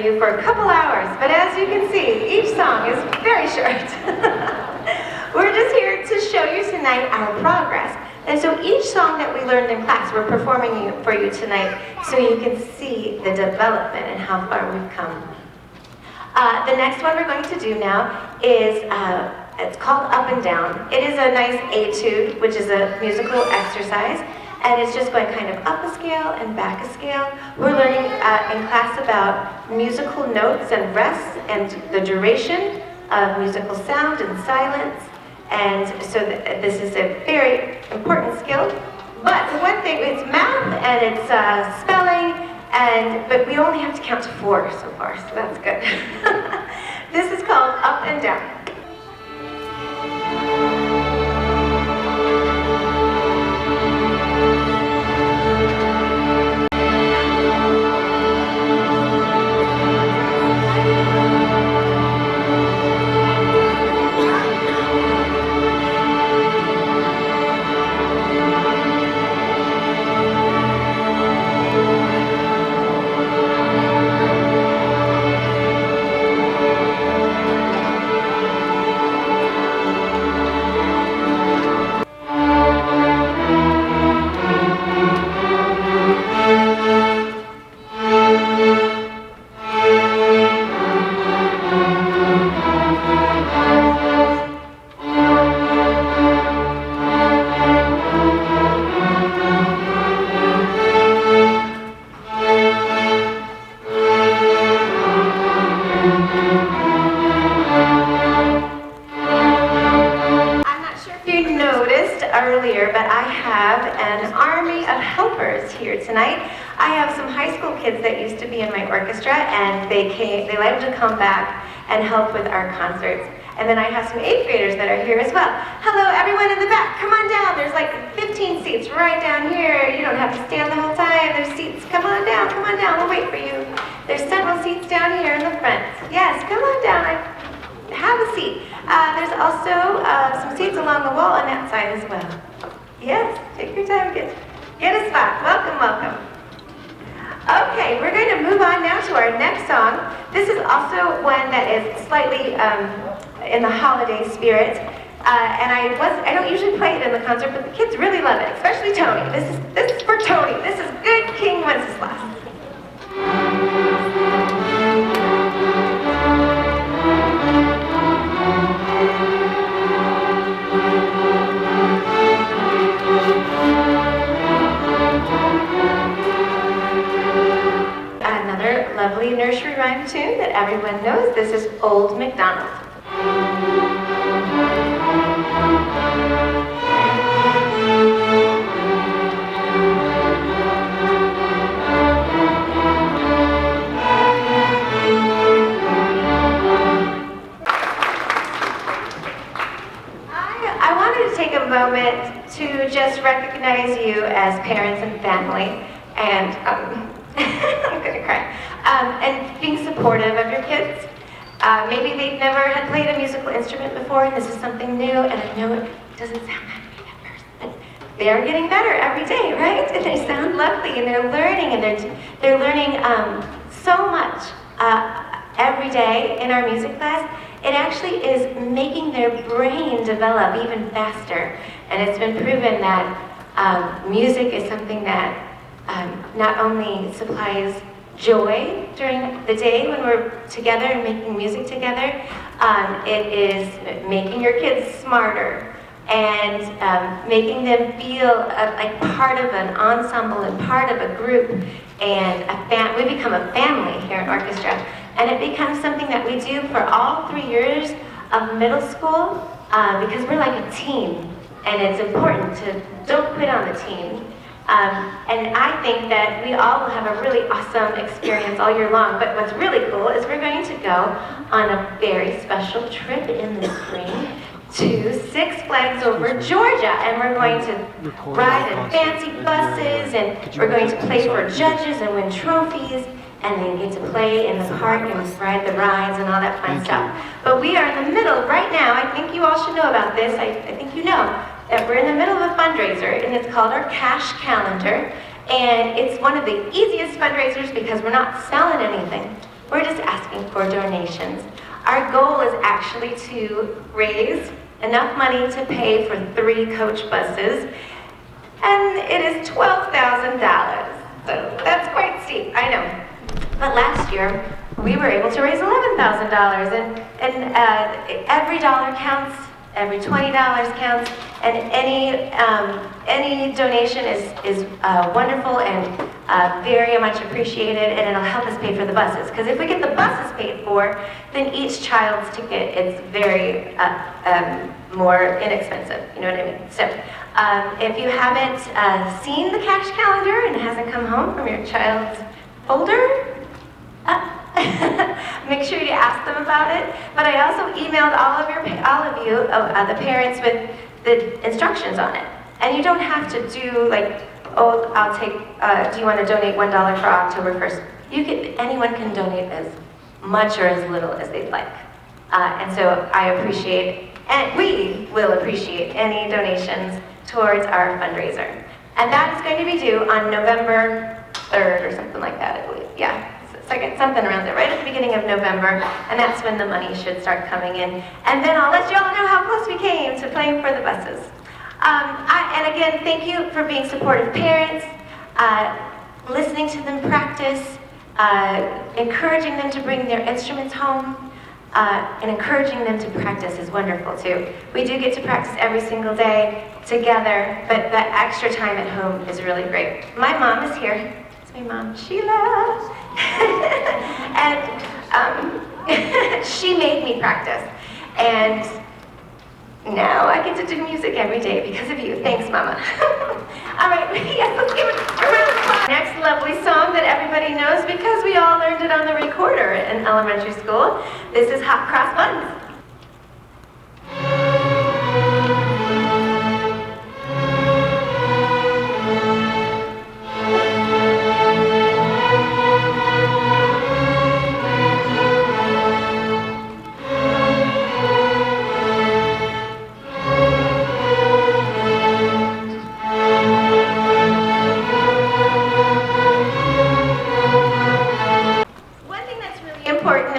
you for a couple hours, but as you can see, each song is very short. We're just here to show you tonight our progress. And so each song that we learned in class, we're performing for you tonight so you can see the development and how far we've come. The next one we're going to do now is, it's called Up and Down. It is a nice etude, which is a musical exercise, and it's just going kind of up a scale and back a scale. We're learning in class about musical notes and rests and the duration of musical sound and silence. And so this is a very important skill. But the one thing, it's math and it's spelling, but we only have to count to 4 so far, so that's good. This is called Up and Down. Earlier, but I have an army of helpers here tonight. I have some high school kids that used to be in my orchestra, and they like to come back and help with our concerts. And then I have some 8th graders that are here as well. Hello, everyone in the back, come on down. There's like 15 seats right down here. You don't have to stand the whole time. There's seats, come on down, we'll wait for you. There's several seats down here in the front. Yes, come on down. Have a seat. There's also some seats along the wall on that side as well. Yes, take your time, get a spot. Welcome. Okay, we're going to move on now to our next song. This is also one that is slightly in the holiday spirit. And I don't usually play it in the concert, but the kids really love it, especially Tony. This is for Tony. This is Good King Wenceslas. Lovely nursery rhyme tune that everyone knows. This is Old MacDonald. I wanted to take a moment to just recognize you as parents and family, and I'm gonna cry. And being supportive of your kids. Maybe they've never had played a musical instrument before, and this is something new, and I know it doesn't sound that great at first, but they're getting better every day, right? And they sound lovely, and they're learning, and they're learning so much every day in our music class. It actually is making their brain develop even faster, and it's been proven that music is something that not only supplies joy during the day when we're together and making music together, it is making your kids smarter and making them feel like part of an ensemble and part of a group, and we become a family here in orchestra, and it becomes something that we do for all 3 years of middle school because we're like a team, and it's important to don't quit on the team. And I think that we all will have a really awesome experience all year long. But what's really cool is we're going to go on a very special trip in the spring to Six Flags over Georgia. And we're going to ride in fancy buses, and we're going to play for judges and win trophies, and then get to play in the park and ride the rides and all that fun stuff. But we are in the middle right now. I think you all should know about this. I think you know that we're in the middle of a fundraiser, and it's called our Cash Calendar. And it's one of the easiest fundraisers because we're not selling anything. We're just asking for donations. Our goal is actually to raise enough money to pay for 3 coach buses, and it is $12,000. So that's quite steep, I know. But last year, we were able to raise $11,000, and every dollar counts, every $20 counts, and any donation is wonderful and very much appreciated, and it'll help us pay for the buses. Because if we get the buses paid for, then each child's ticket is very more inexpensive. You know what I mean? So if you haven't seen the cash calendar and it hasn't come home from your child's folder, make sure you ask them about it. But I also emailed all of you, the parents, with the instructions on it. And you don't have to do like, oh, I'll take. Do you want to donate $1 for October 1st? Anyone can donate as much or as little as they'd like. And so I appreciate, and we will appreciate any donations towards our fundraiser. And that is going to be due on November 3rd or something like that, I believe. Yeah. Something around there, right at the beginning of November, and that's when the money should start coming in. And then I'll let you all know how close we came to paying for the buses. And again, thank you for being supportive parents, listening to them practice, encouraging them to bring their instruments home, and encouraging them to practice is wonderful too. We do get to practice every single day together, but that extra time at home is really great. My mom is here. My mom, Sheila, and she made me practice, and now I get to do music every day because of you. Thanks, Mama. All right, yes, let's give it a round of applause. Next lovely song that everybody knows because we all learned it on the recorder in elementary school. This is Hot Cross Buns.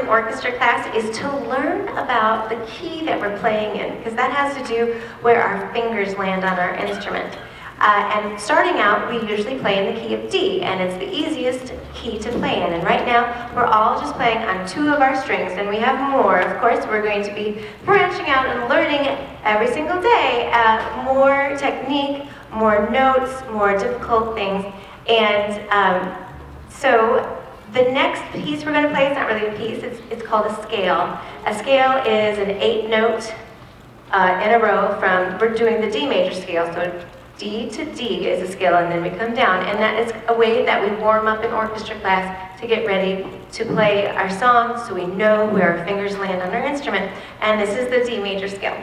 Orchestra class is to learn about the key that we're playing in, because that has to do where our fingers land on our instrument. And starting out, we usually play in the key of D, and it's the easiest key to play in. And right now, we're all just playing on 2 of our strings, and we have more. Of course, we're going to be branching out and learning every single day more technique, more notes, more difficult things. And so the next piece we're going to play is not really a piece, it's called a scale. A scale is an 8-note in a row we're doing the D major scale, so D to D is a scale, and then we come down. And that is a way that we warm up in orchestra class to get ready to play our songs so we know where our fingers land on our instrument. And this is the D major scale.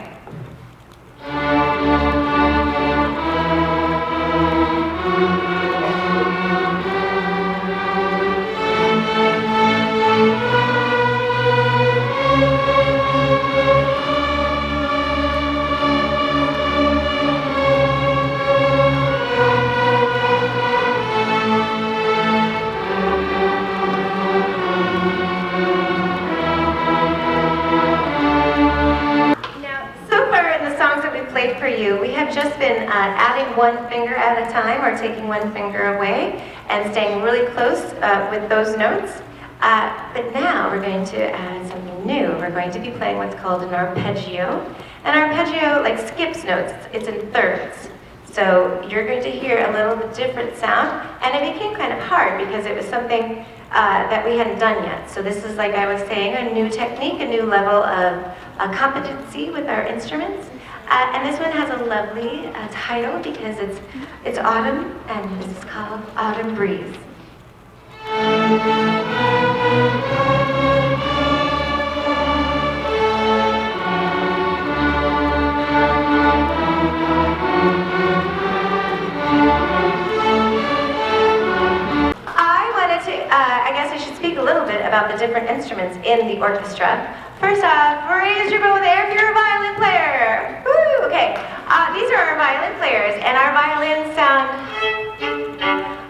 For you, we have just been adding 1 finger at a time, or taking 1 finger away and staying really close with those notes. But now we're going to add something new. We're going to be playing what's called an arpeggio. An arpeggio like skips notes. It's in thirds. So you're going to hear a little bit different sound, and it became kind of hard because it was something that we hadn't done yet. So this is, like I was saying, a new technique, a new level of competency with our instruments. And this one has a lovely title because it's autumn, and this is called Autumn Breeze. I guess I should speak a little bit about the different instruments in the orchestra. First off, raise your bow there if you're a violin player. Woo! Okay, these are our violin players, and our violins sound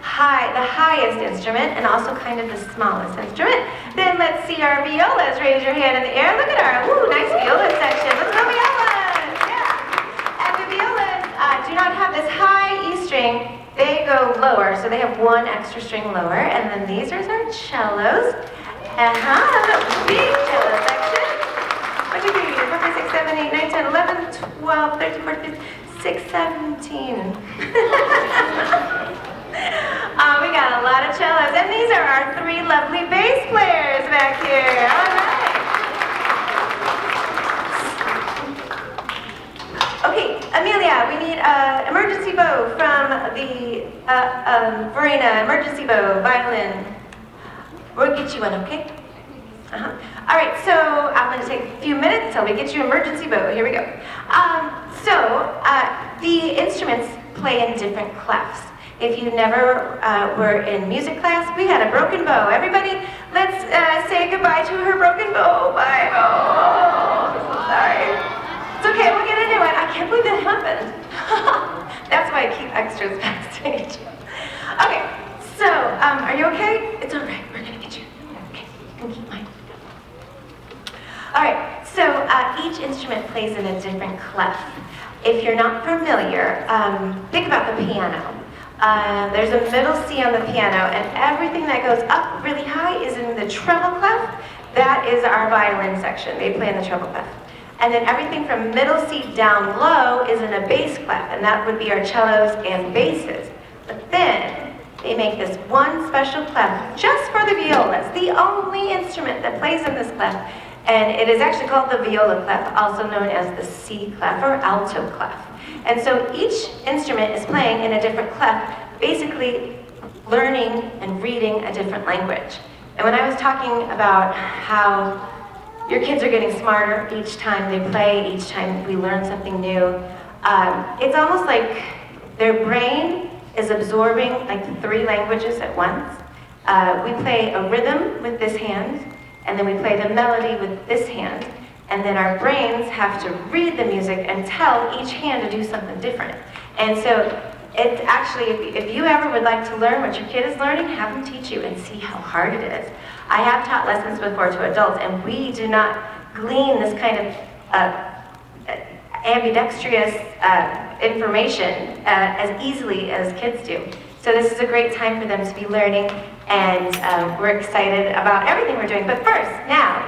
high. The high highest instrument and also kind of the smallest instrument. Then let's see our violas. Raise your hand in the air. Look at our nice viola section. Let's go violas! Yeah. And the violas do not have this high E string. They go lower, so they have one extra string lower. And then these are our cellos. That's a big cello section. 1, 2, 3, 4, 5, 6, 7, 8, 9, 10, 11, 12, 13, 14, 15, 6, 17. We got a lot of cellos. And these are our 3 lovely bass players back here. All right. Okay, Amelia, we need an emergency bow from the Verena, emergency bow, violin. We'll get you one, okay? All right, so I'm going to take a few minutes till we get you emergency bow. Here we go. The instruments play in different clefs. If you never were in music class, we had a broken bow. Everybody, let's say goodbye to her broken bow. Bye. Oh, sorry. It's okay, we'll get into it. I can't believe that happened. That's why I keep extras backstage. Okay, so are you okay? It's all right. We're going to get you. Okay, you can keep mine. All right, so each instrument plays in a different clef. If you're not familiar, think about the piano. There's a middle C on the piano, and everything that goes up really high is in the treble clef. That is our violin section. They play in the treble clef. And then everything from middle C down low is in a bass clef, and that would be our cellos and basses. But then they make this one special clef just for the violas, the only instrument that plays in this clef. And it is actually called the viola clef, also known as the C clef or alto clef. And so each instrument is playing in a different clef, basically learning and reading a different language. And when I was talking about how your kids are getting smarter each time they play, each time we learn something new, it's almost like their brain is absorbing like 3 languages at once. We play a rhythm with this hand, and then we play the melody with this hand, and then our brains have to read the music and tell each hand to do something different. And so it's actually, if you ever would like to learn what your kid is learning, have them teach you and see how hard it is. I have taught lessons before to adults, and we do not glean this kind of ambidextrous information as easily as kids do. So this is a great time for them to be learning, and we're excited about everything we're doing. But first, now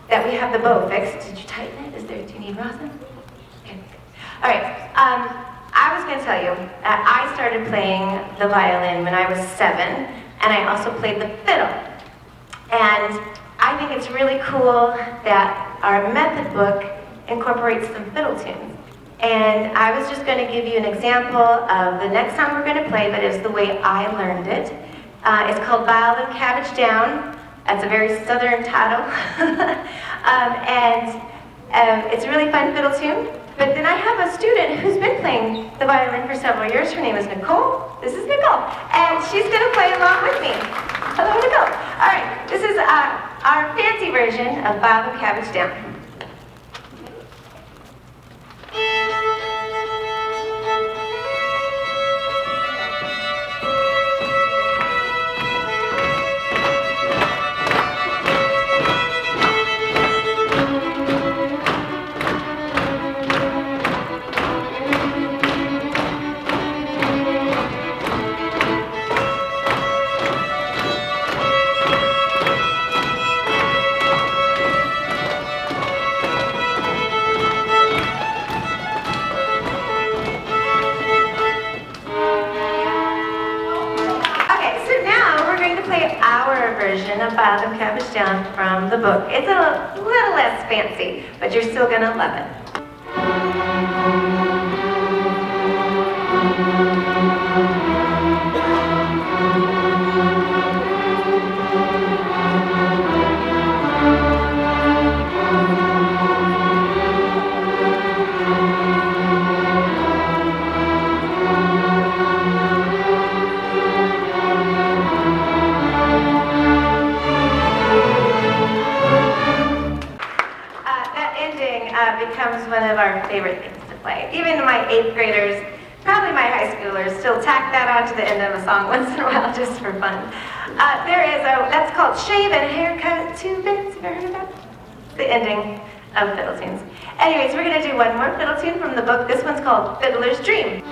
that we have the bow fixed, did you tighten it? Do you need rosin? Okay. All right. I was going to tell you, I started playing the violin when I was 7, and I also played the fiddle. And I think it's really cool that our method book incorporates some fiddle tunes. And I was just going to give you an example of the next song we're going to play, but it's the way I learned it. It's called Bow Them Cabbage Down. That's a very southern title. It's a really fun fiddle tune. But then I have a student who's been playing the violin for several years. Her name is Nicole. This is Nicole. And she's going to play along with me. Hello, Nicole. All right, this is our fancy version of Bow Them Cabbage Down. Of Bow Them Cabbage Down from the book. It's a little less fancy, but you're still going to love it. Becomes one of our favorite things to play. Even my 8th graders Probably my high schoolers still tack that onto the end of a song once in a while just for fun. That's called Shave and Haircut 2 Bits. Have you ever heard of that? The ending of fiddle tunes. Anyways, we're going to do one more fiddle tune from the book. This one's called Fiddler's Dream.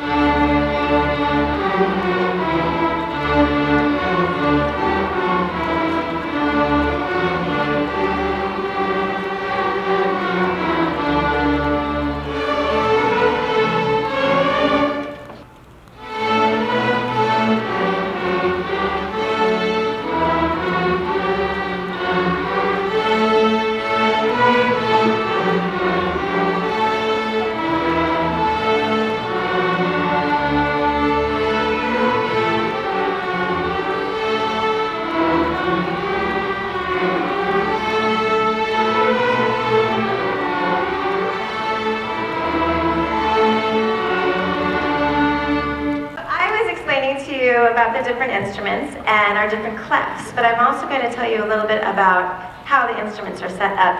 About the different instruments and our different clefs, but I'm also going to tell you a little bit about how the instruments are set up.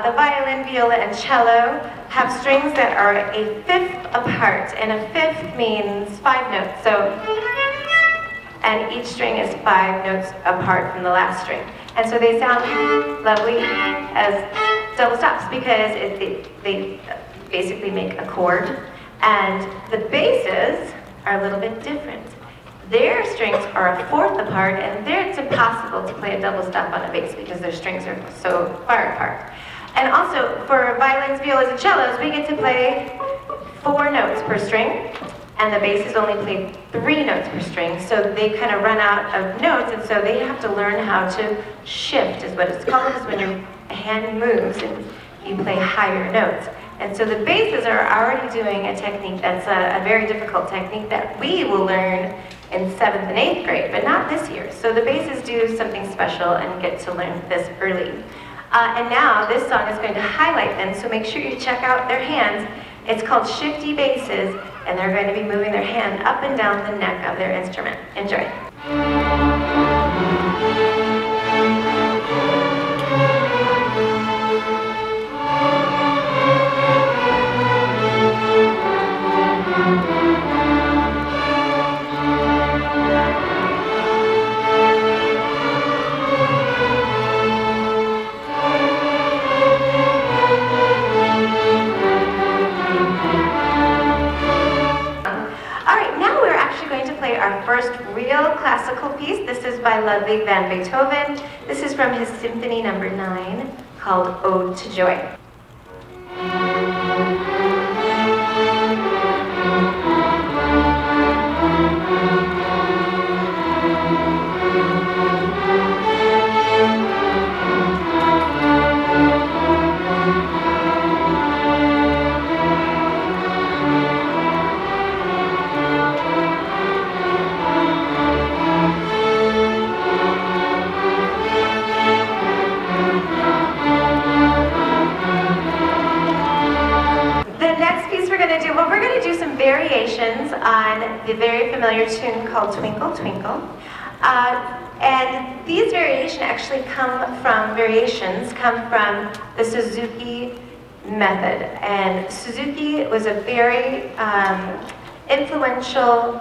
The violin, viola, and cello have strings that are a fifth apart, and a fifth means 5 notes. And each string is 5 notes apart from the last string. And so they sound lovely as double stops because they basically make a chord. And the basses are a little bit different. Their strings are a fourth apart, and it's impossible to play a double stop on a bass because their strings are so far apart. And also, for violins, violas, and cellos, we get to play 4 notes per string, and the basses only play 3 notes per string, so they kind of run out of notes, and so they have to learn how to shift, is what it's called, is when your hand moves and you play higher notes. And so the basses are already doing a technique that's a very difficult technique that we will learn in 7th and 8th grade, but not this year. So the basses do something special and get to learn this early. And now this song is going to highlight them, so make sure you check out their hands. It's called Shifty Basses, and they're going to be moving their hand up and down the neck of their instrument. Enjoy. Our first real classical piece. This is by Ludwig van Beethoven. This is from his Symphony No. 9 called Ode to Joy. Variations on the very familiar tune called Twinkle Twinkle. And these variations actually come from the Suzuki method. And Suzuki was a very influential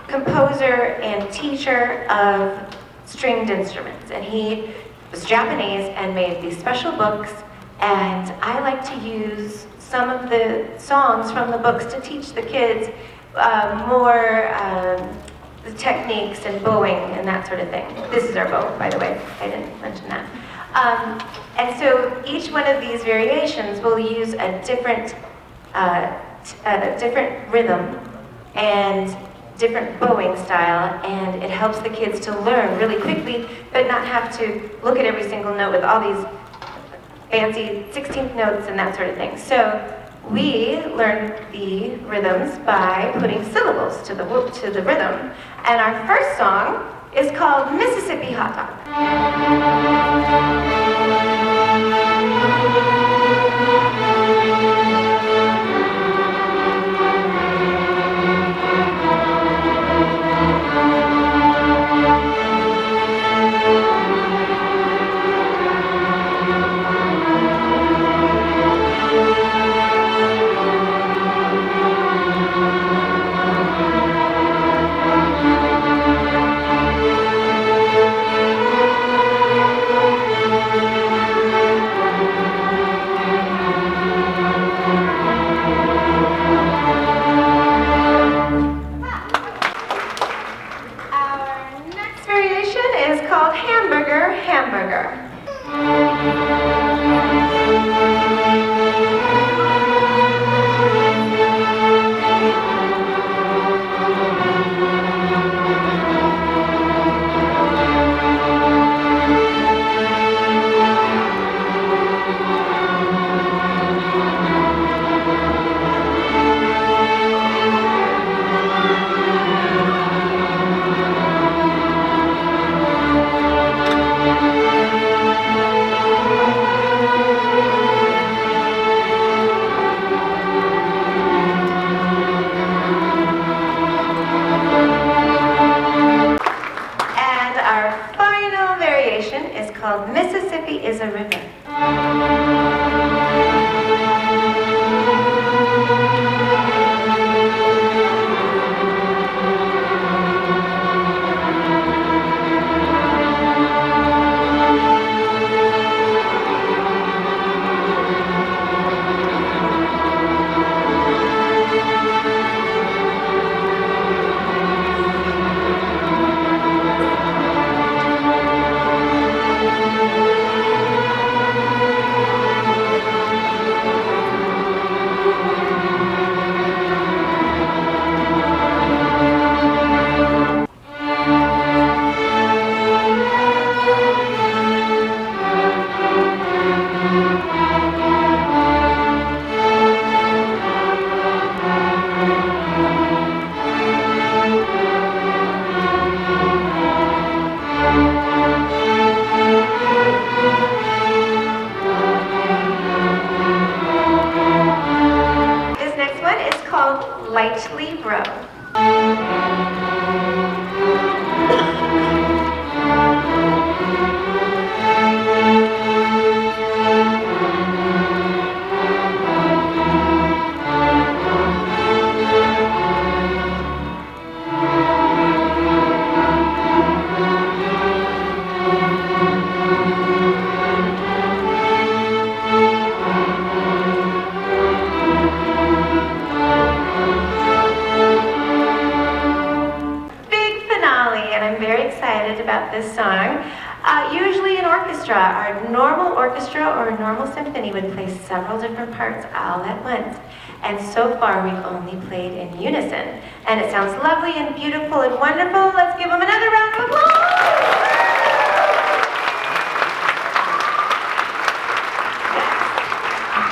composer and teacher of stringed instruments. And he was Japanese and made these special books, and I like to use some of the songs from the books to teach the kids more the techniques and bowing and that sort of thing. This is our bow, by the way. I didn't mention that. And so each one of these variations will use a different rhythm and different bowing style, and it helps the kids to learn really quickly, but not have to look at every single note with all these fancy 16th notes and that sort of thing. So we learn the rhythms by putting syllables to the rhythm. And our first song is called Mississippi Hot Dog. Burger Hamburger. Is called Mississippi is a River. Lightly Row. About this song. Usually an orchestra, our normal orchestra or a normal symphony would play several different parts all at once. And so far we've only played in unison. And it sounds lovely and beautiful and wonderful. Let's give them another round of applause!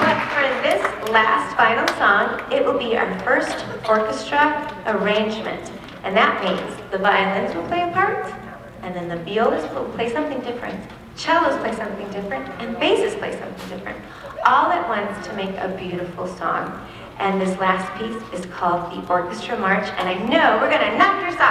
But for this last final song, it will be our first orchestra arrangement. And that means the violins will play a part, and then the violas will play something different, cellos play something different, and basses play something different, all at once to make a beautiful song. And this last piece is called the Orchestra March, and I know we're gonna knock your socks